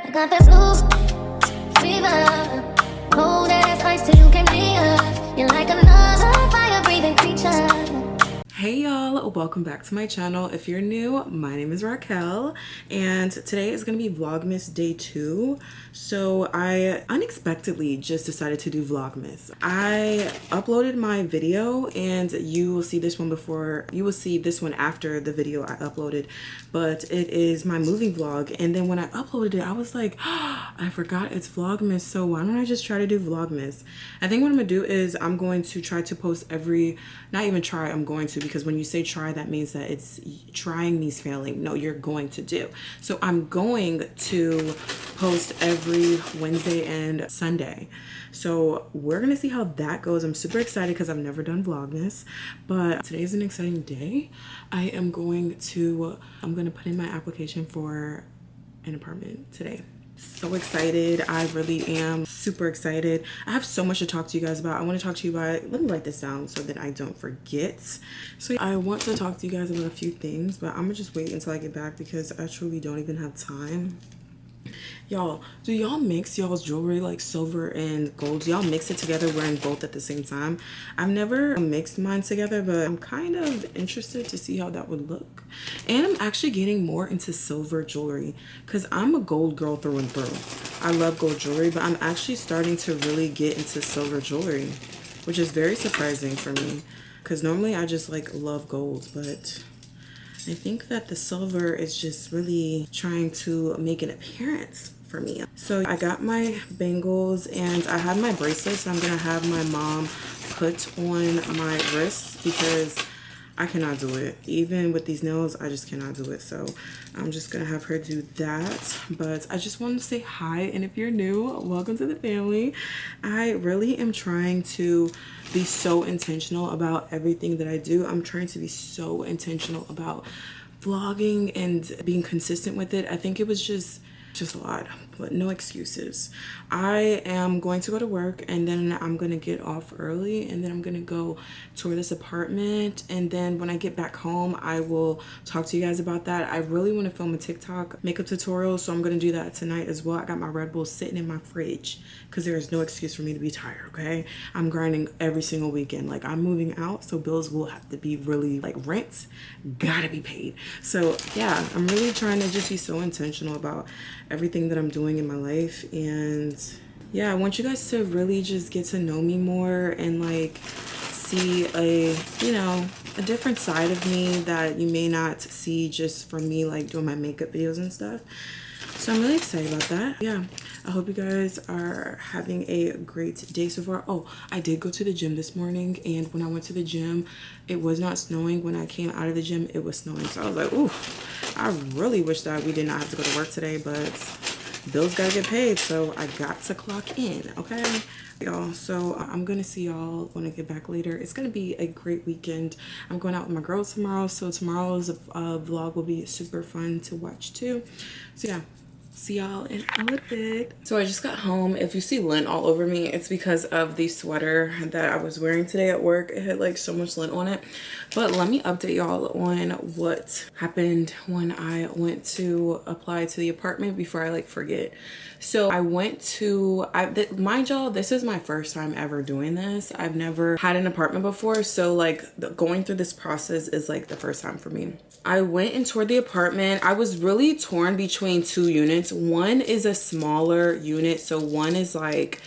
I got that blue fever, cold as ice till you came near. You're like another fire-breathing creature. Hey y'all, welcome back to my channel. If you're new, my name is Rockelle and today is gonna be Vlogmas day 2. So I unexpectedly just decided to do Vlogmas. I uploaded my video and you will see this one after the video I uploaded, but it is my moving vlog. And then when I uploaded it, I was like, oh, I forgot it's Vlogmas, so why don't I just try to do Vlogmas? I think what I'm gonna do is I'm going to try to post because when you say try, that means that it's trying means failing. No, you're going to do. So I'm going to post every Wednesday and Sunday. So we're gonna see how that goes. I'm super excited because I've never done Vlogmas, but today is an exciting day. I'm gonna put in my application for an apartment today. So excited. I really am super excited. I have so much to talk to you guys about. I want to talk to you about, let me write this down so that I don't forget. So I want to talk to you guys about a few things, but I'm gonna just wait until I get back because I truly don't even have time. Y'all, do y'all mix y'all's jewelry like silver and gold? Do y'all mix it together wearing both at the same time? I've never mixed mine together, but I'm kind of interested to see how that would look. And I'm actually getting more into silver jewelry because I'm a gold girl through and through. I love gold jewelry, but I'm actually starting to really get into silver jewelry, which is very surprising for me because normally I just like love gold, but I think that the silver is just really trying to make an appearance for me. So I got my bangles and I have my bracelets. I'm gonna have my mom put on my wrists because I cannot do it. Even with these nails, I just cannot do it. So I'm just gonna have her do that. But I just wanted to say hi, and if you're new, welcome to the family. I really am trying to be so intentional about everything that I do. I'm trying to be so intentional about vlogging and being consistent with it. I think it was just a lot, but no excuses. I am going to go to work and then I'm gonna get off early and then I'm gonna go tour this apartment, and then when I get back home I will talk to you guys about that. I really want to film a TikTok makeup tutorial, so I'm gonna do that tonight as well. I got my Red Bull sitting in my fridge because there is no excuse for me to be tired, okay? I'm grinding every single weekend. Like, I'm moving out, so bills will have to be really, like, rents gotta be paid. So yeah, I'm really trying to just be so intentional about everything that I'm doing in my life. And yeah, I want you guys to really just get to know me more and like see a different side of me that you may not see just from me like doing my makeup videos and stuff. So I'm really excited about that. Yeah, I hope you guys are having a great day so far. Oh, I did go to the gym this morning, and when I went to the gym, it was not snowing. When I came out of the gym, it was snowing. So I was like, ooh, I really wish that we did not have to go to work today, but bills gotta get paid, so I got to clock in, okay? Y'all, so I'm gonna see y'all when I get back later. It's gonna be a great weekend. I'm going out with my girls tomorrow, so tomorrow's vlog will be super fun to watch too. So yeah, see y'all in a little bit. So I just got home. If you see lint all over me, it's because of the sweater that I was wearing today at work. It had like so much lint on it. But let me update y'all on what happened when I went to apply to the apartment before I like forget. So I went to, mind y'all, this is my first time ever doing this. I've never had an apartment before, so like going through this process is like the first time for me. I went and toured the apartment. I was really torn between two units. One is a smaller unit, so one is like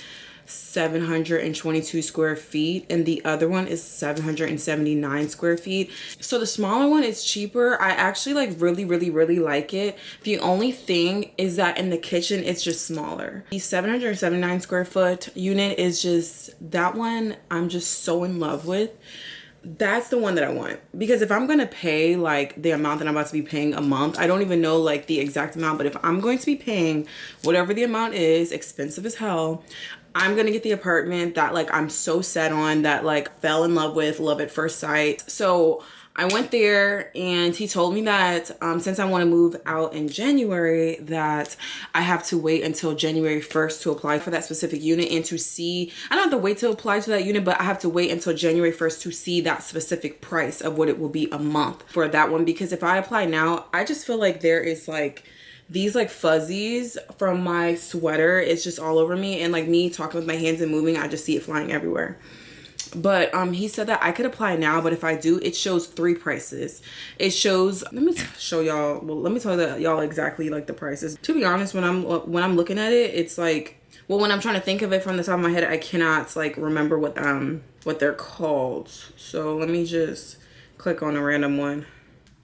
722 square feet and the other one is 779 square feet. So the smaller one is cheaper. I actually like really like it. The only thing is that in the kitchen it's just smaller. The 779 square foot unit is just, that one I'm just so in love with. That's the one that I want, because if I'm gonna pay like the amount that I'm about to be paying a month, I don't even know like the exact amount, but if I'm going to be paying whatever the amount is, expensive as hell, I'm gonna get the apartment that like I'm so set on, that like fell in love with, love at first sight. So I went there and he told me that since I want to move out in January, that I have to wait until January 1st to apply for that specific unit and to see, I don't have to wait to apply to that unit, but I have to wait until January 1st to see that specific price of what it will be a month for that one. Because if I apply now, I just feel like there is like these like fuzzies from my sweater, it's just all over me, and like me talking with my hands and moving, I just see it flying everywhere. But he said that I could apply now, but if I do, it shows 3 prices. It shows, let me show y'all, well, let me tell y'all exactly like the prices. To be honest, when I'm looking at it, it's like, well, when I'm trying to think of it from the top of my head, I cannot like remember what they're called. So let me just click on a random one.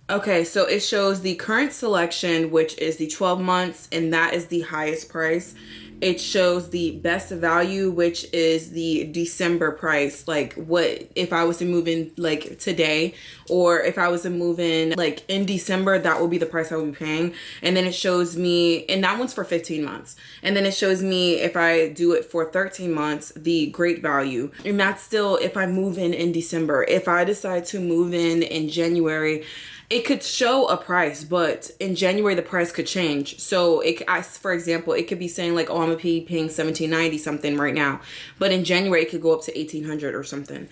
Okay, so it shows the current selection, which is the 12 months, and that is the highest price. It shows the best value, which is the December price. Like what if I was to move in like today, or if I was to move in like in December, that will be the price I will be paying. And then it shows me, and that one's for 15 months. And then it shows me if I do it for 13 months, the great value. And that's still if I move in December. If I decide to move in January, it could show a price, but in January the price could change. So for example, it could be saying like, oh, I'm gonna be paying $17.90 something right now, but in January it could go up to $1,800 or something.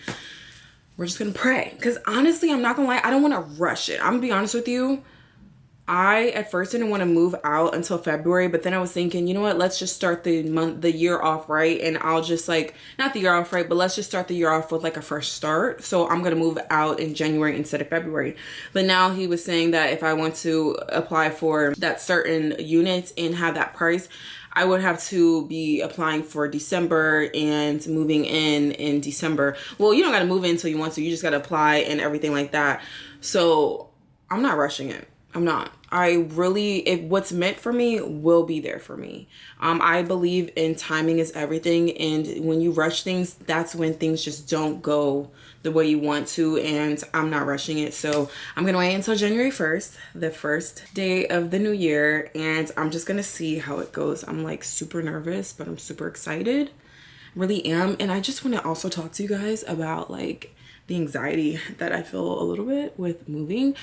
We're just gonna pray, because honestly, I'm not gonna lie, I don't want to rush it. I'm gonna be honest with you. I at first didn't want to move out until February, but then I was thinking, you know what, let's just start the year off right, and I'll just like, not the year off right, but let's just start the year off with like a fresh start. So I'm gonna move out in January instead of February. But now he was saying that if I want to apply for that certain unit and have that price, I would have to be applying for December and moving in December. Well, you don't gotta move in until you want to, you just gotta apply and everything like that. So I'm not rushing it. I'm not. I really, if what's meant for me will be there for me. I believe in timing is everything. And when you rush things, that's when things just don't go the way you want to. And I'm not rushing it. So I'm going to wait until January 1st, the first day of the new year. And I'm just going to see how it goes. I'm like super nervous, but I'm super excited. Really am. And I just want to also talk to you guys about like the anxiety that I feel a little bit with moving.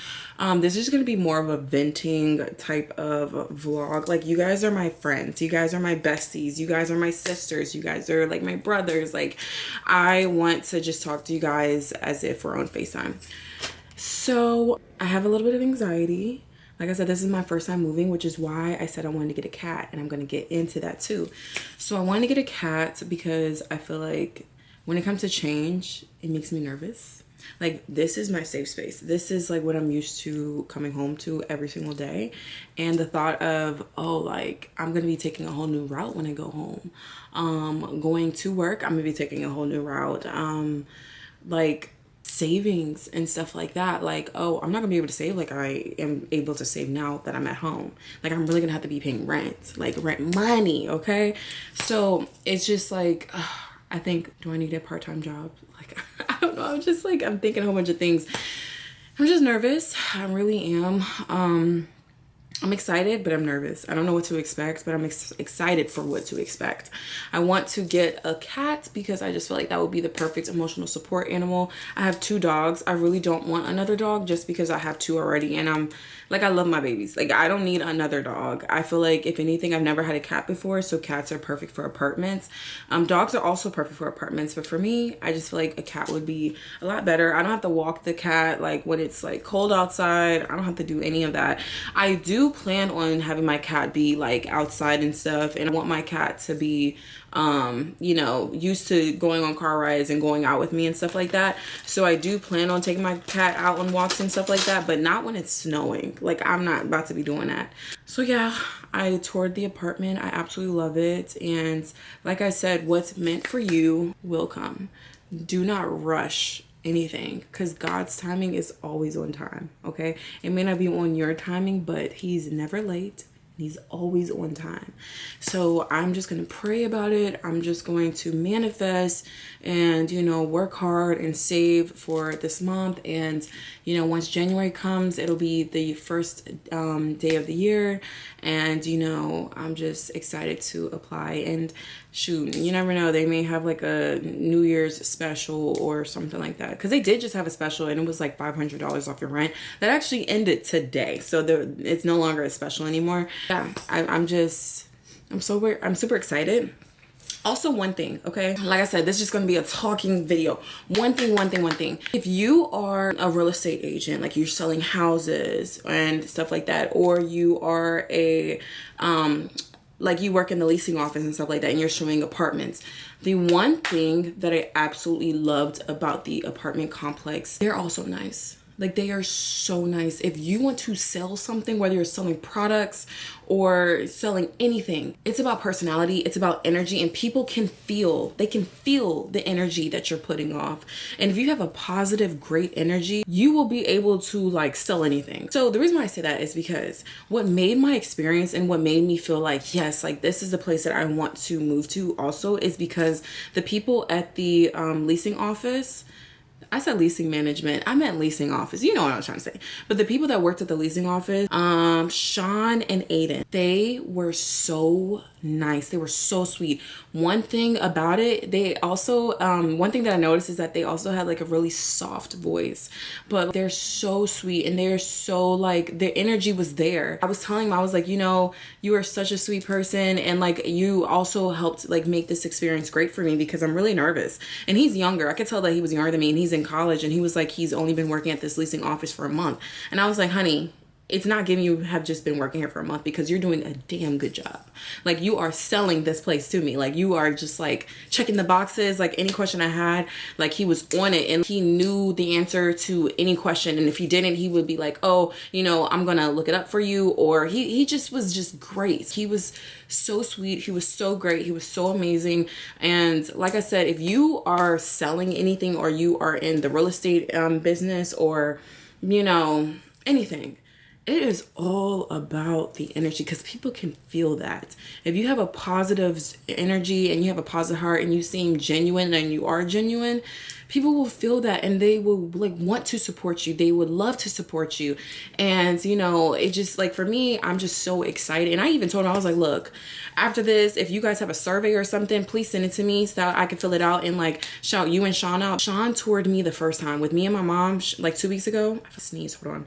This is going to be more of a venting type of vlog. Like, you guys are my friends, you guys are my besties, you guys are my sisters, you guys are like my brothers. Like, I want to just talk to you guys as if we're on FaceTime. So I have a little bit of anxiety. Like I said, this is my first time moving, which is why I said I wanted to get a cat, and I'm going to get into that too. So I wanted to get a cat because I feel like when it comes to change, it makes me nervous. Like, this is my safe space. This is like what I'm used to coming home to every single day. And the thought of, oh, like, I'm going to be taking a whole new route when I go home. Going to work, I'm going to be taking a whole new route. Like, savings and stuff like that. Like, oh, I'm not gonna be able to save like I am able to save now that I'm at home. Like, I'm really gonna have to be paying rent, like rent money, okay? So it's just like, I think, do I need a part-time job? Like, I don't know. I'm just like, I'm thinking a whole bunch of things. I'm just nervous. I really am. I'm excited, but I'm nervous. I don't know what to expect, but I'm excited for what to expect. I want to get a cat because I just feel like that would be the perfect emotional support animal. I have 2 dogs. I really don't want another dog just because I have 2 already, and I'm like, I love my babies. Like, I don't need another dog. I feel like, if anything, I've never had a cat before, so cats are perfect for apartments. Dogs are also perfect for apartments, but for me, I just feel like a cat would be a lot better. I don't have to walk the cat like when it's like cold outside. I don't have to do any of that. I do plan on having my cat be like outside and stuff, and I want my cat to be you know, used to going on car rides and going out with me and stuff like that. So I do plan on taking my cat out on walks and stuff like that, but not when it's snowing. Like, I'm not about to be doing that. So yeah, I toured the apartment. I absolutely love it. And like I said, what's meant for you will come. Do not rush anything, because God's timing is always on time, okay? It may not be on your timing, but he's never late. He's always on time. So I'm just going to pray about it. I'm just going to manifest and, you know, work hard and save for this month. And, you know, once January comes, it'll be the first day of the year. And, you know, I'm just excited to apply. And shoot, you never know, they may have like a New Year's special or something like that, because they did just have a special and it was like $500 off your rent. That actually ended today, so it's no longer a special anymore. Yeah, I'm super excited. Also, one thing, okay? Like I said, this is just gonna be a talking video. One thing. If you are a real estate agent, like you're selling houses and stuff like that, or you are a, like you work in the leasing office and stuff like that, and you're showing apartments. The one thing that I absolutely loved about the apartment complex, they're also nice. Like, they are so nice. If you want to sell something, whether you're selling products or selling anything, it's about personality, it's about energy, and people can feel, they can feel the energy that you're putting off. And if you have a positive, great energy, you will be able to like sell anything. So the reason why I say that is because what made my experience and what made me feel like, yes, like this is the place that I want to move to also, is because the people at the leasing office, I said leasing management, I meant leasing office. You know what I was trying to say. But the people that worked at the leasing office, Sean and Aiden, they were so nice. They were so sweet. One thing about it, they also, one thing that I noticed is that they also had like a really soft voice, but they're so sweet and they're so like, their energy was there. I was telling him, I was like, you know, you are such a sweet person, and like you also helped like make this experience great for me because I'm really nervous. And he's younger. I could tell that he was younger than me, and he's in college, and he was like, he's only been working at this leasing office for a month. And I was like, honey, it's not giving you have just been working here for a month, because you're doing a damn good job. Like, you are selling this place to me. Like, you are just like checking the boxes. Like, any question I had, like, he was on it, and he knew the answer to any question. And if he didn't, he would be like, oh, you know, I'm gonna look it up for you. Or he just was just great. He was so sweet. He was so great. He was so amazing. And like I said, if you are selling anything, or you are in the real estate business, or, you know, anything, it is all about the energy, because people can feel that. If you have a positive energy and you have a positive heart and you seem genuine and you are genuine, people will feel that, and they will like want to support you. They would love to support you. And you know, it just like, for me, I'm just so excited. And I even told him, I was like, look, after this, if you guys have a survey or something, please send it to me so that I can fill it out and like shout you and Sean out. Sean toured me the first time with me and my mom like 2 weeks ago. I have a sneeze, hold on.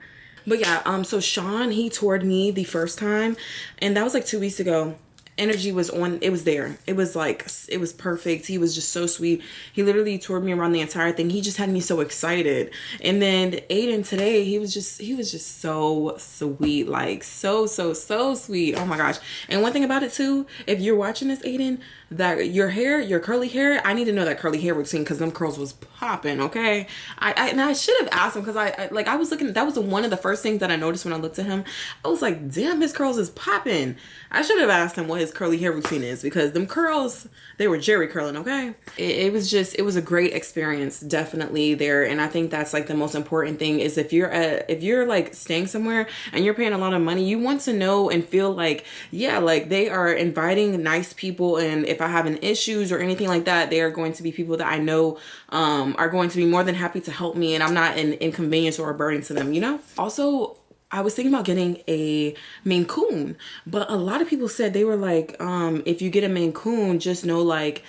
But yeah, so Sean, he toured me the first time, and that was like 2 weeks ago. Energy was on, it was there. It was like, it was perfect. He was just so sweet. He literally toured me around the entire thing. He just had me so excited. And then Aiden today, he was just so sweet. Like, so sweet. Oh my gosh. And one thing about it too, if you're watching this, Aiden, that your hair, your curly hair, I need to know that curly hair routine, because them curls was popping, okay? And I should have asked him, because I was looking, that was one of the first things that I noticed when I looked at him. I was like, damn, his curls is popping. I should have asked him what his curly hair routine is, because them curls, they were Jerry curling, okay? It was a great experience, definitely there. And I think that's like the most important thing, is if you're like staying somewhere and you're paying a lot of money, you want to know and feel like, yeah, like they are inviting nice people, and if I have any issues or anything like that, they are going to be people that I know are going to be more than happy to help me, and I'm not an inconvenience or a burden to them, you know? Also, I was thinking about getting a Maine Coon, but a lot of people said, they were like, if you get a Maine Coon, just know like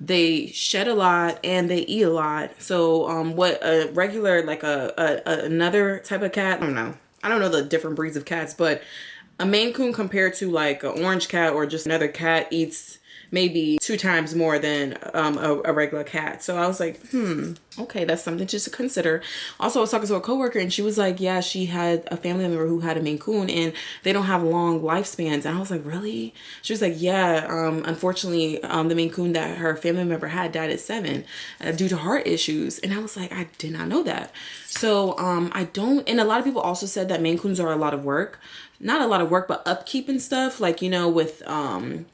they shed a lot and they eat a lot. So what a regular, like another type of cat, I don't know the different breeds of cats, but a Maine Coon compared to like an orange cat or just another cat eats maybe 2 times more than a regular cat. So I was like, okay, that's something just to consider. Also, I was talking to a coworker, and she was like, yeah, she had a family member who had a Maine Coon, and they don't have long lifespans. And I was like, really? She was like, yeah, unfortunately, the Maine Coon that her family member had died at 7 due to heart issues. And I was like, I did not know that. So I don't, and a lot of people also said that Maine Coons are a lot of work. Not a lot of work, but upkeep and stuff, like, you know, with,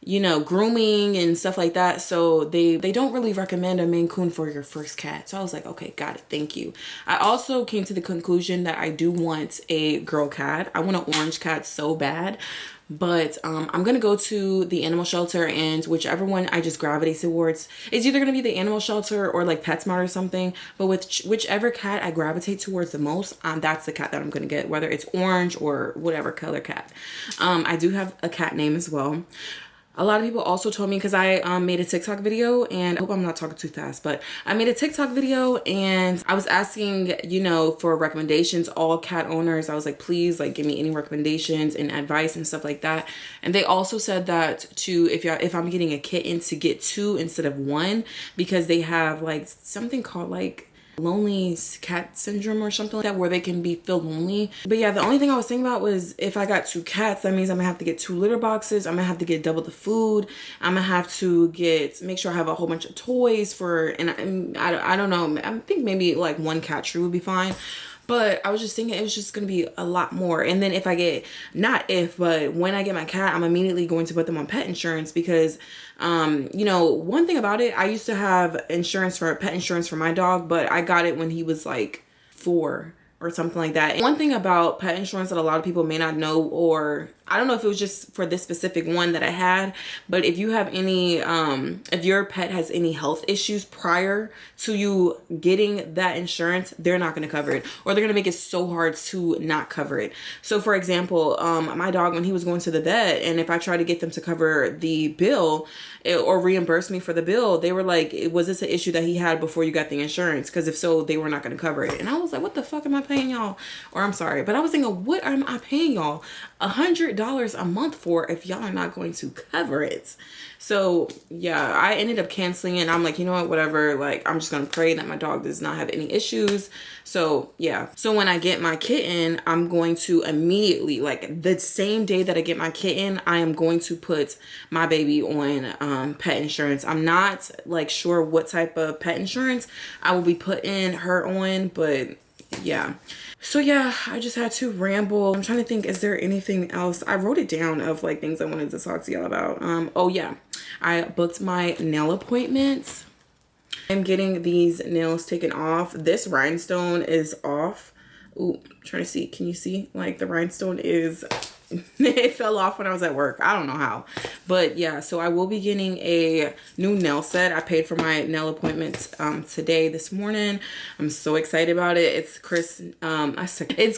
you know, grooming and stuff like that. So they don't really recommend a Maine Coon for your first cat. So I was like, okay, got it. Thank you. I also came to the conclusion that I do want a girl cat. I want an orange cat so bad. But I'm gonna go to the animal shelter, and whichever one I just gravitate towards, it's either gonna be the animal shelter or like PetSmart or something. But with whichever cat I gravitate towards the most, that's the cat that I'm gonna get, whether it's orange or whatever color cat. I do have a cat name as well. A lot of people also told me, because I made a TikTok video, and I hope I'm not talking too fast, but I made a TikTok video and I was asking, you know, for recommendations, all cat owners. I was like, please, like, give me any recommendations and advice and stuff like that. And they also said that if I'm getting a kitten, to get 2 instead of 1, because they have like something called like lonely cat syndrome or something like that, where they can feel lonely. But yeah, the only thing I was thinking about was, if I got 2 cats, that means I'm gonna have to get 2 litter boxes. I'm gonna have to get double the food. I'm gonna have to make sure I have a whole bunch of toys and I don't know. I think maybe like 1 cat tree would be fine. But I was just thinking it was just going to be a lot more. And then but when I get my cat, I'm immediately going to put them on pet insurance, because, you know, one thing about it, I used to have pet insurance for my dog, but I got it when he was like 4 or something like that. And one thing about pet insurance that a lot of people may not know, or I don't know if it was just for this specific one that I had, but if you have any, if your pet has any health issues prior to you getting that insurance, they're not going to cover it, or they're going to make it so hard to not cover it. So for example, my dog, when he was going to the vet, and if I tried to get them to cover the bill or reimburse me for the bill, they were like, was this an issue that he had before you got the insurance? Because if so, they were not going to cover it. And I was like, what the fuck am I paying y'all? Or I'm sorry, but I was thinking, what am I paying y'all $100 a month for if y'all are not going to cover it? So yeah, I ended up canceling it. And I'm like, you know what, whatever, like, I'm just gonna pray that my dog does not have any issues. So yeah, so when I get my kitten, I'm going to immediately, like the same day that I get my kitten, I am going to put my baby on pet insurance. I'm not like sure what type of pet insurance I will be putting her on, but yeah. So yeah, I just had to ramble. I'm trying to think, is there anything else? I wrote it down of like things I wanted to talk to y'all about. Oh yeah, I booked my nail appointments. I'm getting these nails taken off. This rhinestone is off. Ooh, I'm trying to see. Can you see? Like the rhinestone is, it fell off when I was at work. I don't know how. But yeah, so I will be getting a new nail set. I paid for my nail appointments this morning. I'm so excited about it. It's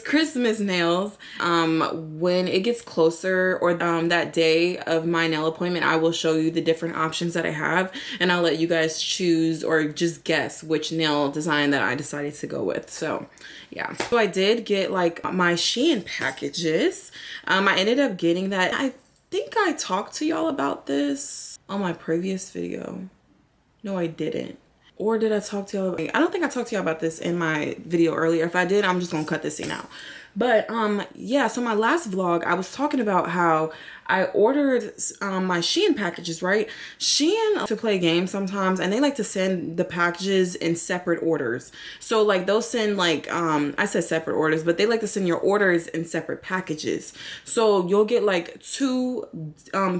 Christmas nails. When it gets closer, or that day of my nail appointment, I will show you the different options that I have, and I'll let you guys choose or just guess which nail design that I decided to go with. So yeah, so I did get like my Shein packages. I ended up getting that. I think I talked to y'all about this on my previous video. No, I didn't. Or did I talk to y'all? I don't think I talked to y'all about this in my video earlier. If I did, I'm just gonna cut this scene out. But yeah, so my last vlog, I was talking about how I ordered my Shein packages, right? Shein to play games sometimes, and they like to send the packages in separate orders. So like they'll send like, I said separate orders, but they like to send your orders in separate packages. So you'll get like 2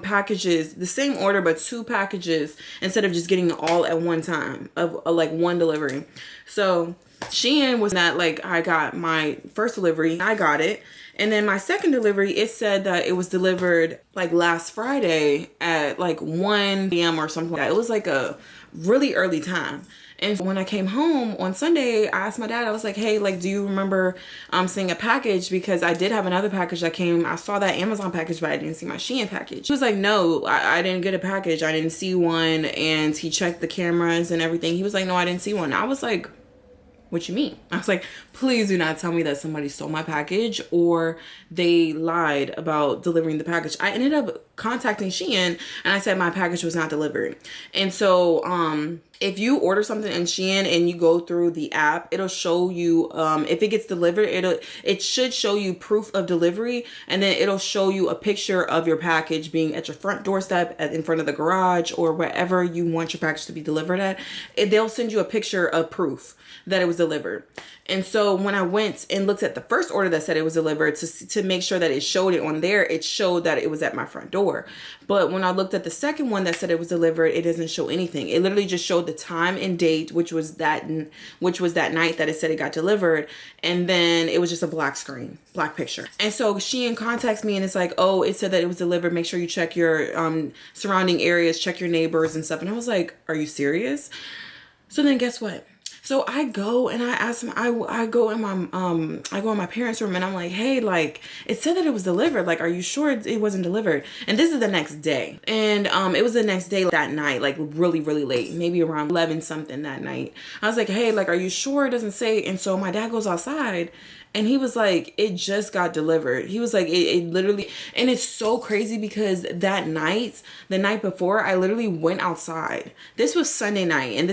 packages, the same order, but 2 packages instead of just getting it all at one time of like one delivery. So Shein was that, like, I got my first delivery, I got it, and then my second delivery, it said that it was delivered like last Friday at like 1 p.m. or something like that. It was like a really early time. And when I came home on Sunday, I asked my dad, I was like, hey, like, do you remember seeing a package? Because I did have another package that came. I saw that Amazon package, but I didn't see my Shein package. He was like, no, I didn't get a package. I didn't see one. And he checked the cameras and everything. He was like, no, I didn't see one. I was like, what you mean? I was like, please do not tell me that somebody stole my package or they lied about delivering the package. I ended up contacting Shein and I said my package was not delivered. And so if you order something in Shein and you go through the app, it'll show you if it gets delivered, it should show you proof of delivery, and then it'll show you a picture of your package being at your front doorstep, in front of the garage, or wherever you want your package to be delivered at. They'll send you a picture of proof that it was delivered. And so when I went and looked at the first order that said it was delivered, to make sure that it showed it on there, it showed that it was at my front door. But when I looked at the second one that said it was delivered, it doesn't show anything. It literally just showed the time and date, which was that night that it said it got delivered. And then it was just a black screen, black picture. And so Shein contacts me and it's like, oh, it said that it was delivered. Make sure you check your surrounding areas, check your neighbors and stuff. And I was like, are you serious? So then guess what? So I go and I ask him, I go in my parents' room and I'm like, hey, like it said that it was delivered. Like, are you sure it wasn't delivered? And this is the next day. And it was the next day that night, like really, really late, maybe around 11 something that night. I was like, hey, like, are you sure it doesn't say? And so my dad goes outside and he was like, it just got delivered. He was like, it literally, and it's so crazy because that night, the night before, I literally went outside. This was Sunday night, and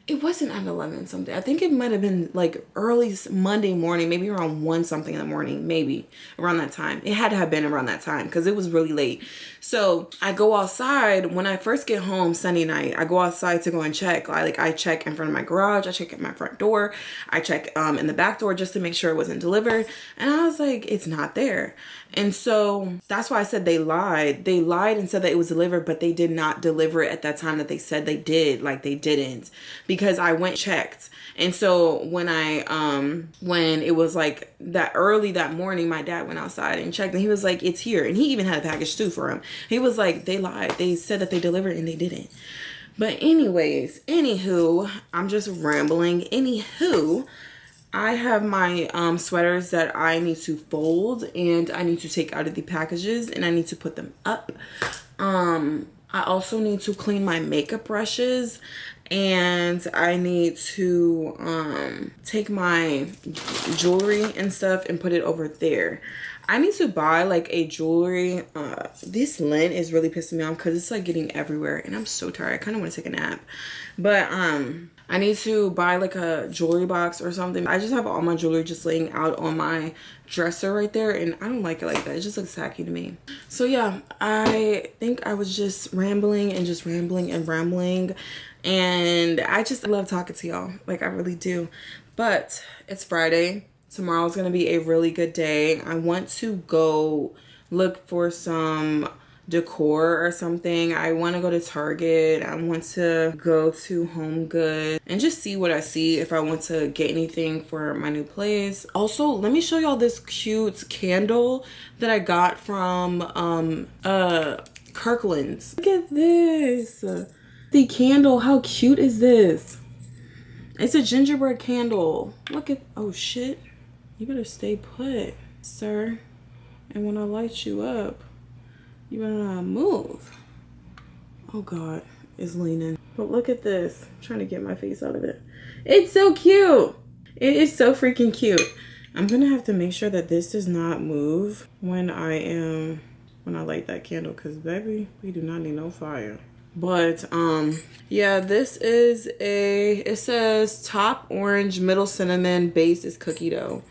it wasn't at 11 something. I think it might have been like early Monday morning, maybe around 1 something in the morning, maybe around that time. It had to have been around that time because it was really late. So I go outside. When I first get home Sunday night, I go outside to go and check. I check in front of my garage. I check at my front door. I check in the back door just to make sure it wasn't delivered. And I was like, it's not there. And so that's why I said they lied. They lied and said that it was delivered, but they did not deliver it at that time that they said they did. Like, they didn't, because I went checked. And so when when it was like that early that morning, my dad went outside and checked and he was like, it's here. And he even had a package too for him. He was like, they lied. They said that they delivered and they didn't. But anyways, anywho, I'm just rambling. Anywho, I have my sweaters that I need to fold and I need to take out of the packages and I need to put them up. I also need to clean my makeup brushes and I need to take my jewelry and stuff and put it over there. I need to buy like a jewelry. This lint is really pissing me off because it's like getting everywhere and I'm so tired. I kind of want to take a nap. But I need to buy like a jewelry box or something. I just have all my jewelry just laying out on my dresser right there and I don't like it like that. It just looks tacky to me. So yeah, I think I was just rambling and just rambling and rambling. And I just love talking to y'all. Like, I really do. But it's Friday. Tomorrow's going to be a really good day. I want to go look for some decor or something. I want to go to Target. I want to go to Home Goods and just see what I see if I want to get anything for my new place. Also, let me show y'all this cute candle that I got from Kirkland's. Look at this. The candle, how cute is this? It's a gingerbread candle. Look at, oh shit. You better stay put, sir. And when I light you up, you better not move. Oh God, it's leaning. But look at this. I'm trying to get my face out of it. It's so cute. It is so freaking cute. I'm gonna have to make sure that this does not move when I light that candle, because baby, we do not need no fire. But yeah, this is it says top orange, middle cinnamon, base is cookie dough.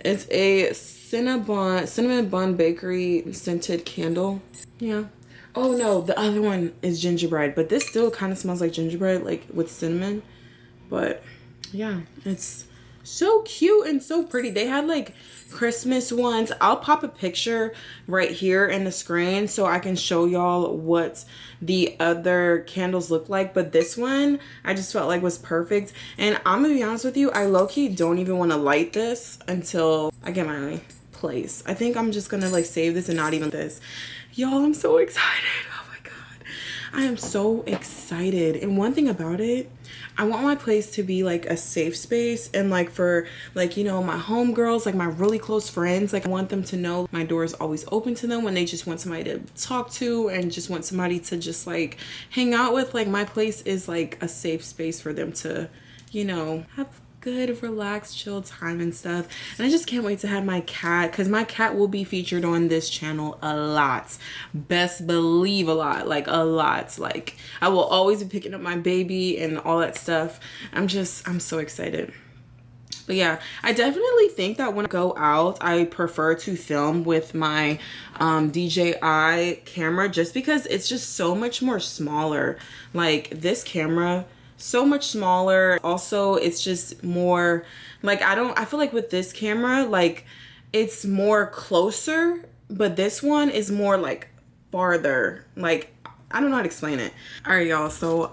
It's a cinnamon bun bakery scented candle. Yeah. Oh no, the other one is gingerbread, but this still kind of smells like gingerbread, like with cinnamon. But yeah, it's so cute and so pretty. They had like Christmas ones. I'll pop a picture right here in the screen so I can show y'all what the other candles look like, but this one I just felt like was perfect. And I'm gonna be honest with you, I low-key don't even want to light this until I get my place. I think I'm just gonna like save this and not even this. Y'all, I'm so excited. Oh my God, I am so excited. And one thing about it, I want my place to be like a safe space, and like for like, you know, my homegirls, like my really close friends, like I want them to know my door is always open to them when they just want somebody to talk to and just want somebody to just like hang out with. Like my place is like a safe space for them to, you know, have good relaxed chill time and stuff. And I just can't wait to have my cat, because my cat will be featured on this channel a lot. Best believe a lot. Like a lot. Like I will always be picking up my baby and all that stuff. I'm so excited. But yeah, I definitely think that when I go out, I prefer to film with my DJI camera, just because it's just so much more smaller. Like this camera, so much smaller. Also, it's just more like, I feel like with this camera, like it's more closer, but this one is more like farther. Like I don't know how to explain it. All right, y'all. So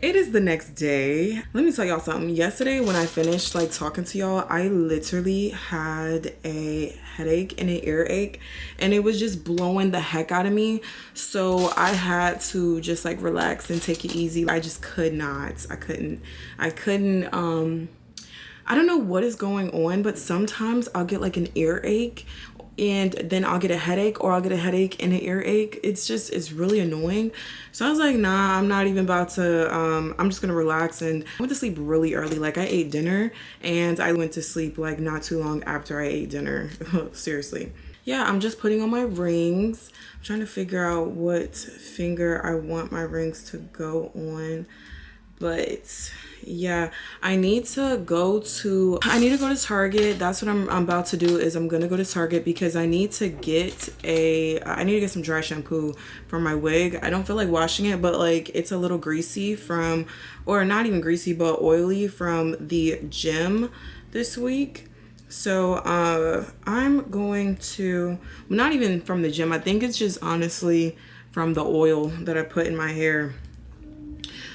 it is the next day. Let me tell y'all something. Yesterday when I finished like talking to y'all, I literally had a headache and an earache, and it was just blowing the heck out of me. So I had to just like relax and take it easy. I just could not. I couldn't. I don't know what is going on, but sometimes I'll get like an earache and then I'll get a headache, or I'll get a headache and an earache. It's really annoying. So I was like, nah, I'm not even about to, I'm just gonna relax. And I went to sleep really early. Like I ate dinner and I went to sleep like not too long after I ate dinner. Seriously. Yeah, I'm just putting on my rings. I'm trying to figure out what finger I want my rings to go on. But yeah, I need to go to Target. That's what I'm about to do, is I'm gonna go to Target because I need to get some dry shampoo for my wig. I don't feel like washing it, but like it's a little greasy from, or not even greasy, but oily from the gym this week. So I'm going to, not even from the gym, I think it's just honestly from the oil that I put in my hair.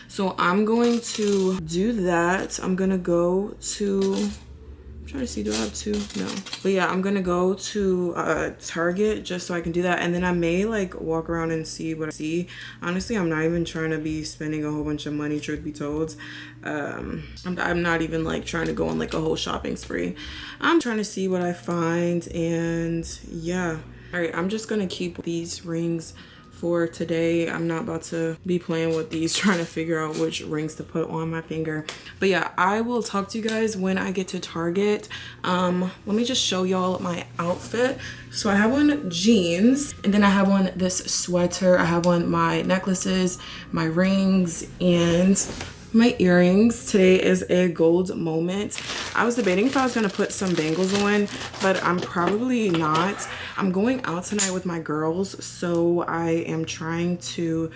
So I'm going to do that. I'm gonna go to, I'm trying to see, do I have two? No. But yeah, I'm gonna go to Target just so I can do that. And then I may like walk around and see what I see. Honestly, I'm not even trying to be spending a whole bunch of money, truth be told. I'm not even like trying to go on like a whole shopping spree. I'm trying to see what I find, and yeah. All right, I'm just gonna keep these rings for today. I'm not about to be playing with these, trying to figure out which rings to put on my finger. But yeah, I will talk to you guys when I get to Target. Let me just show y'all my outfit. So I have on jeans, and then I have on this sweater. I have on my necklaces, my rings, and my earrings. Today is a gold moment. I was debating if I was gonna put some bangles on, but I'm probably not. I'm going out tonight with my girls, so I am trying to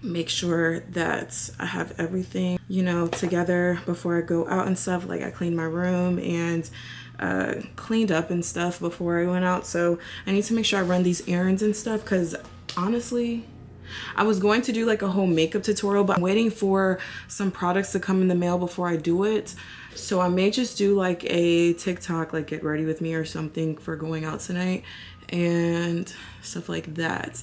make sure that I have everything, you know, together before I go out and stuff. Like I cleaned my room and cleaned up and stuff before I went out. So I need to make sure I run these errands and stuff, because honestly, I was going to do like a whole makeup tutorial, but I'm waiting for some products to come in the mail before I do it. So I may just do like a TikTok, like get ready with me or something for going out tonight and stuff like that.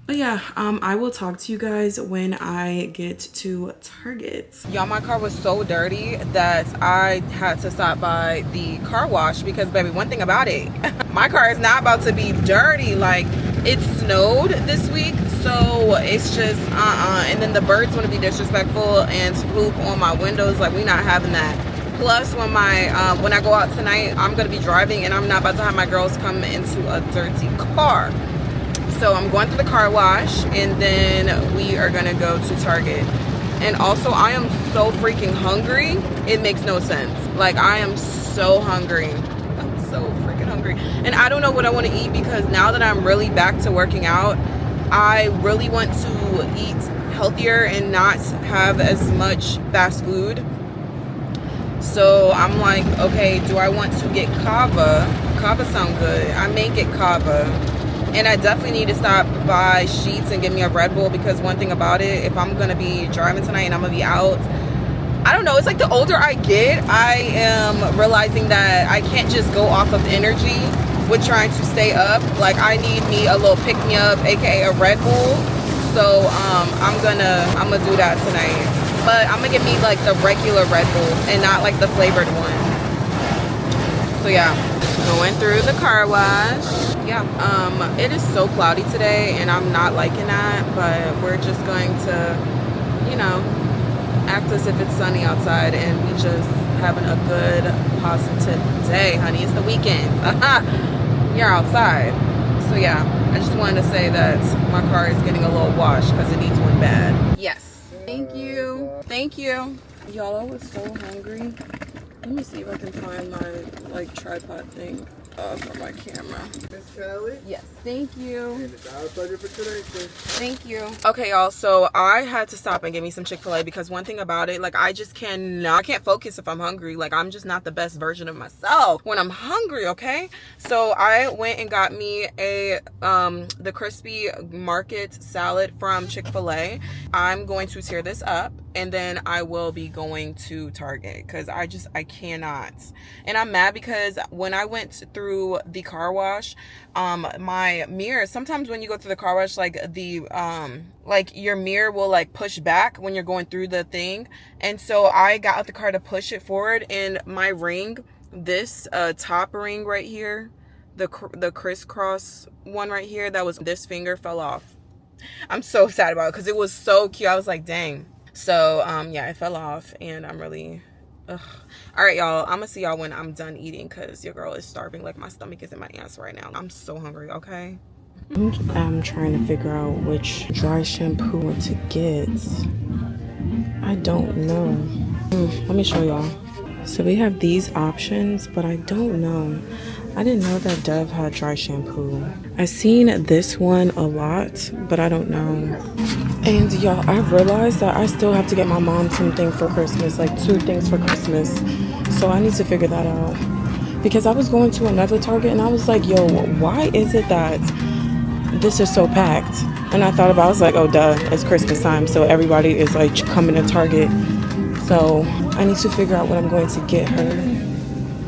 But yeah, I will talk to you guys when I get to Target. Y'all, my car was so dirty that I had to stop by the car wash because, baby, one thing about it, my car is not about to be dirty. Like, it snowed this week, so it's just, and then the birds want to be disrespectful and poop on my windows. Like, we're not having that. Plus, when I go out tonight, I'm going to be driving, and I'm not about to have my girls come into a dirty car. So I'm going to the car wash, and then we are gonna go to Target. And also, I am so freaking hungry, it makes no sense. Like, I am so hungry. I'm so freaking hungry. And I don't know what I want to eat, because now that I'm really back to working out, I really want to eat healthier and not have as much fast food. So I'm like, okay, do I want to get kava? Kava sound good. I may get kava. And I definitely need to stop by Sheets and get me a Red Bull, because one thing about it, if I'm going to be driving tonight and I'm going to be out, I don't know, it's like the older I get, I am realizing that I can't just go off of energy with trying to stay up. Like, I need me a little pick-me-up, aka a Red Bull. So I'm gonna do that tonight. But I'm going to get me like the regular Red Bull and not like the flavored one. So yeah, going through the car wash. Yeah, it is so cloudy today, and I'm not liking that, but we're just going to, you know, act as if it's sunny outside, and we just having a good, positive day, honey. It's the weekend. You're outside. So yeah, I just wanted to say that my car is getting a little wash because it needs one bad. Yes. Thank you. Thank you. Y'all, I was so hungry. Let me see if I can find my, like, tripod thing. for my camera. Miss Kelly? Yes, thank you. And it's our pleasure for today, sis. Thank you. Okay, y'all, so I had to stop and get me some Chick-fil-A because one thing about it, like, I can't focus if I'm hungry. Like, I'm just not the best version of myself when I'm hungry, okay? So I went and got me the crispy market salad from Chick-fil-A. I'm going to tear this up and then I will be going to Target because I cannot. And I'm mad because when I went through the car wash, my mirror, sometimes when you go through the car wash, like like your mirror will like push back when you're going through the thing. And so I got out the car to push it forward, and my ring, this top ring right here, the crisscross one right here, that was this finger, fell off. I'm so sad about it because it was so cute. I was like, dang. So yeah, it fell off and I'm really ugh. All right, y'all, I'm gonna see y'all when I'm done eating because your girl is starving. Like, my stomach is in my ass right now. I'm so hungry. Okay, I'm trying to figure out which dry shampoo to get. I don't know. Let me show y'all. So we have these options, but I don't know. I didn't know that Dove had dry shampoo. I've seen this one a lot, but I don't know. And y'all, I realized that I still have to get my mom something for Christmas, like 2 things for Christmas. So I need to figure that out. Because I was going to another Target and I was like, yo, why is it that this is so packed? And I thought about it, I was like, oh duh, it's Christmas time, so everybody is like coming to Target. So I need to figure out what I'm going to get her.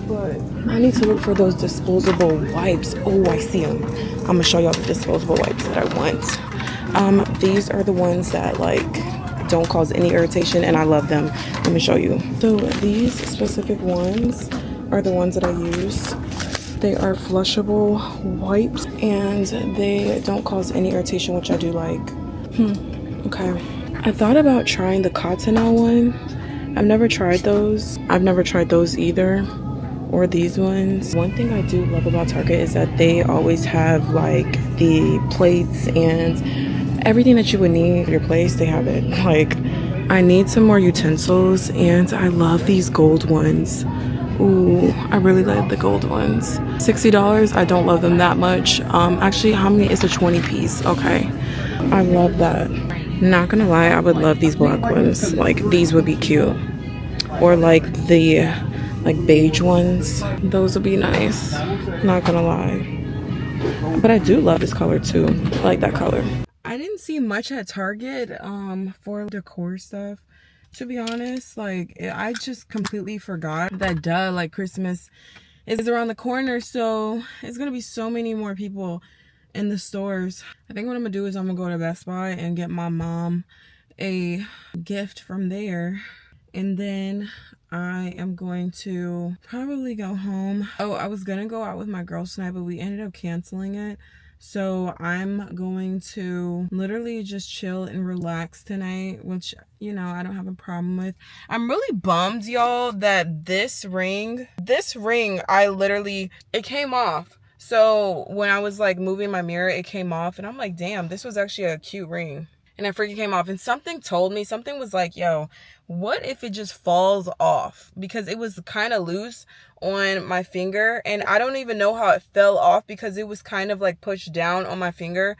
But I need to look for those disposable wipes. Oh, I see them. I'm gonna show y'all the disposable wipes that I want. These are the ones that like don't cause any irritation and I love them. Let me show you. So these specific ones are the ones that I use. They are flushable wipes and they don't cause any irritation, which I do like. Okay. I thought about trying the Cottonelle one. I've never tried those. I've never tried those either, or these ones. One thing I do love about Target is that they always have like the plates and everything that you would need for your place. They have it. Like, I need some more utensils and I love these gold ones. Ooh, I really like the gold ones. $60, I don't love them that much. Actually, how many is a 20 piece? Okay, I love that. Not gonna lie, I would love these black ones. Like, these would be cute. Or like the beige ones. Those would be nice. Not gonna lie. But I do love this color too. I like that color. I didn't see much at Target for decor stuff. To be honest, like, I just completely forgot that like Christmas is around the corner, so it's gonna be so many more people in the stores. I think what I'm gonna do is I'm gonna go to Best Buy and get my mom a gift from there, and then I am going to probably go home. Oh, I was gonna go out with my girls tonight, but we ended up canceling it. So I'm going to literally just chill and relax tonight, which, you know, I don't have a problem with. I'm really bummed, y'all, that this ring, it came off. So when I was like moving my mirror, it came off and I'm like, damn, this was actually a cute ring. And it freaking came off. And something told me, something was like, yo, what if it just falls off? Because it was kind of loose on my finger. And I don't even know how it fell off because it was kind of like pushed down on my finger.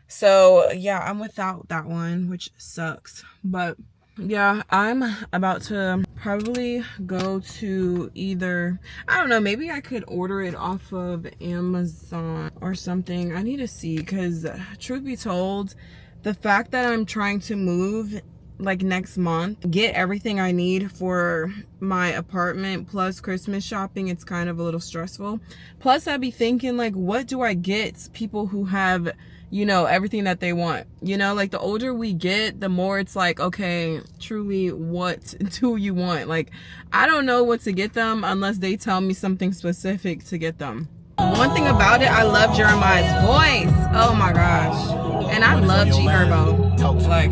So yeah, I'm without that one, which sucks. But yeah, I'm about to probably go to either, I don't know, maybe I could order it off of Amazon or something. I need to see, because truth be told, the fact that I'm trying to move like next month, get everything I need for my apartment plus Christmas shopping, it's kind of a little stressful. Plus I'd be thinking, like, what do I get people who have, you know, everything that they want? You know, like, the older we get, the more it's like, okay, truly, what do you want? Like, I don't know what to get them unless they tell me something specific to get them. One thing about it, I love Jeremiah's voice. Oh my gosh. And I love G Herbo. Like,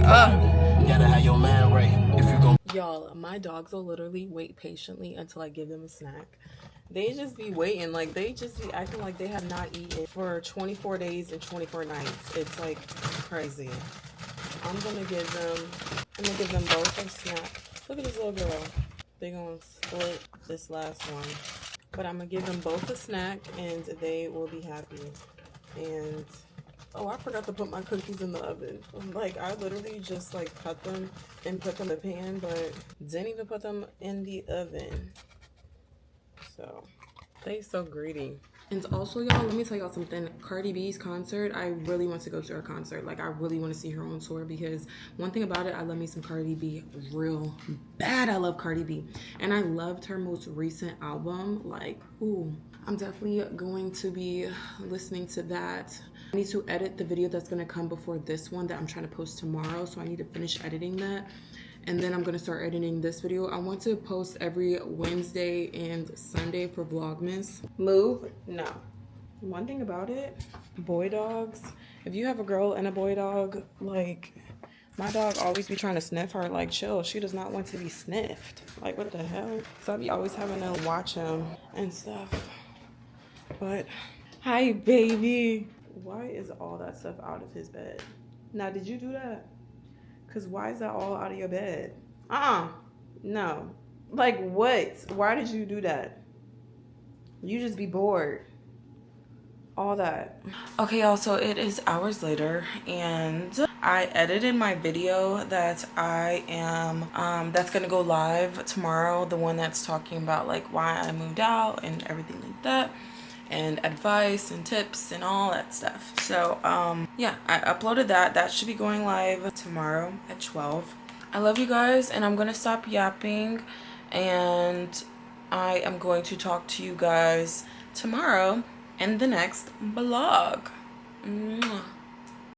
y'all, my dogs will literally wait patiently until I give them a snack. They just be waiting, like, they just be acting like they have not eaten for 24 days and 24 nights. It's like crazy. I'm gonna give them both a snack. Look at this little girl. They gonna split this last one. But I'm gonna give them both a snack and they will be happy. And oh, I forgot to put my cookies in the oven. Like, I literally just like cut them and put them in the pan, but didn't even put them in the oven. So they so greedy. And also, y'all, let me tell y'all something. Cardi B's concert, I really want to go to her concert. Like, I really want to see her on tour, because one thing about it, I love me some Cardi B real bad. I love Cardi B. And I loved her most recent album. Like, ooh, I'm definitely going to be listening to that. I need to edit the video that's going to come before this one that I'm trying to post tomorrow. So I need to finish editing that. And then I'm gonna start editing this video. I want to post every Wednesday and Sunday for Vlogmas. Move? No. One thing about it, boy dogs, if you have a girl and a boy dog, like, my dog always be trying to sniff her. Like, chill, she does not want to be sniffed. Like, what the hell? So I be always having to watch him and stuff. But, hi baby. Why is all that stuff out of his bed? Now, did you do that? Because why is that all out of your bed? No. Like, what? Why did you do that? You just be bored. All that. Okay, y'all, so it is hours later, and I edited my video that I am, that's gonna go live tomorrow. The one that's talking about, like, why I moved out and everything like that. And advice and tips and all that stuff. So yeah, I uploaded that. That should be going live tomorrow at 12. I love you guys, and I'm gonna stop yapping, and I am going to talk to you guys tomorrow in the next vlog. Mwah.